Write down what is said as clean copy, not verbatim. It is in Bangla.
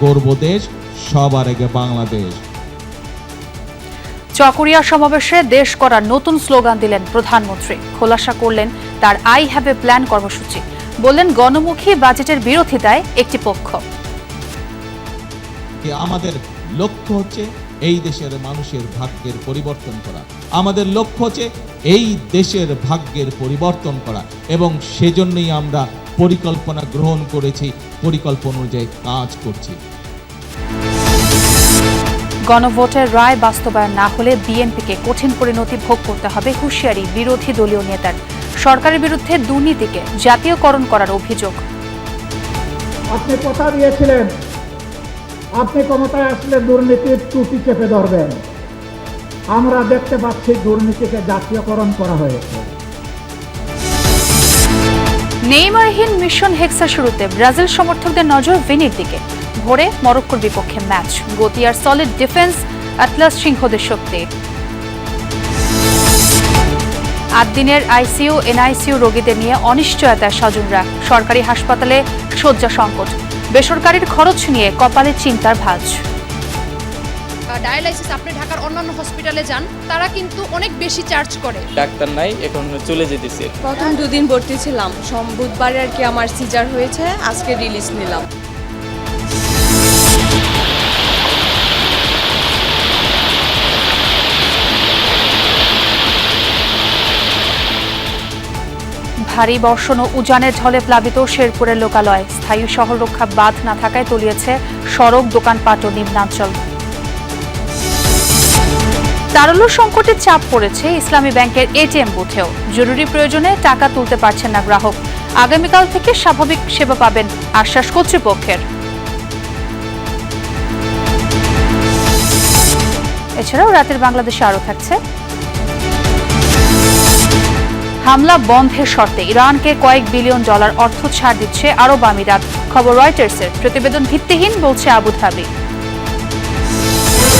গর্ব দেশ, সবার আগে বাংলাদেশ। চকরিয়া সমাবেশে দেশ করার নতুন স্লোগান দিলেন প্রধানমন্ত্রী। খোলাসা করলেন তার আই হ্যাভ এ প্ল্যান কর্মসূচি। বললেন গণমুখী বাজেটের বিরোধিতায় একটি পক্ষ। আমাদের লক্ষ্য হচ্ছে এই দেশের মানুষের ভাগ্যের পরিবর্তন করা। আমাদের লক্ষ্য হচ্ছে এই দেশের ভাগ্যের পরিবর্তন করা, এবং সেজন্যই আমরা পরিকল্পনা গ্রহণ করেছি, পরিকল্পনা অনুযায়ী কাজ করছি। গণভোটের রায় বাস্তবায়ন না হলে বিএনপিকে কঠিন পরিণতি ভোগ করতে হবে হুঁশিয়ারি বিরোধী দলীয় নেতার। সরকারের বিরুদ্ধে দুর্নীতিকে জাতীয়করণ করার অভিযোগ। আপনি কথা দিয়েছিলেন আপনি ক্ষমতায় আসলে দুর্নীতির টুপি চেপে ধরবেন। আমরা দেখতে পাচ্ছি দুর্নীতিকে জাতীয়করণ করা হয়েছে। নেইমারহীন মিশন হেক্সা শুরুতে ব্রাজিল সমর্থকদের নজর ভিনির দিকে। ভোরে মরক্কোর বিপক্ষে ম্যাচ, গতি আর সলিড ডিফেন্স আটলাস সিংহদের শক্তি। ৮ দিনের আইসিইউ এনআইসিইউ রোগীদের নিয়ে অনিশ্চয়তায় স্বজনরা। সরকারি হাসপাতালে শয্যা সংকট, বেসরকারির খরচ নিয়ে কপালে চিন্তার ভাঁজ। ডায়ালাইসিস আপনি ঢাকার অন্যান্য হসপিটালে যান, তারা কিন্তু অনেক বেশি চার্জ করে। ডাক্তার নাই, এখন চলে যেতেছে। প্রথম 2 দিন ভর্তি ছিলাম, বুধবারে আর কি আমার সিজার হয়েছে, আজকে রিলিজ নিলাম। ভারী বর্ষণ ও উজানের ঝলে প্লাবিত শেরপুরের লোকালয়। স্থায়ী শহর রক্ষা বাঁধ না থাকায় তলিয়েছে সড়ক, দোকানপাট ও নিম্নাঞ্চল। তারল্য সংকটের চাপ পড়েছে ইসলামী ব্যাংকের এটিএম বুথেও। জরুরি প্রয়োজনে টাকা তুলতে পারছেন না গ্রাহক। আগামীকাল থেকে স্বাভাবিক সেবা পাবেন আশ্বাস কর্তৃপক্ষের। এছাড়াও রাতের বাংলাদেশে আরও থাকছে: হামলা বন্ধের শর্তে ইরানকে কয়েক বিলিয়ন ডলার অর্থ ছাড় দিচ্ছে আরব আমিরাত। খবর রয়টার্সের, প্রতিবেদন ভিত্তিহীন বলছে আবুধাবি।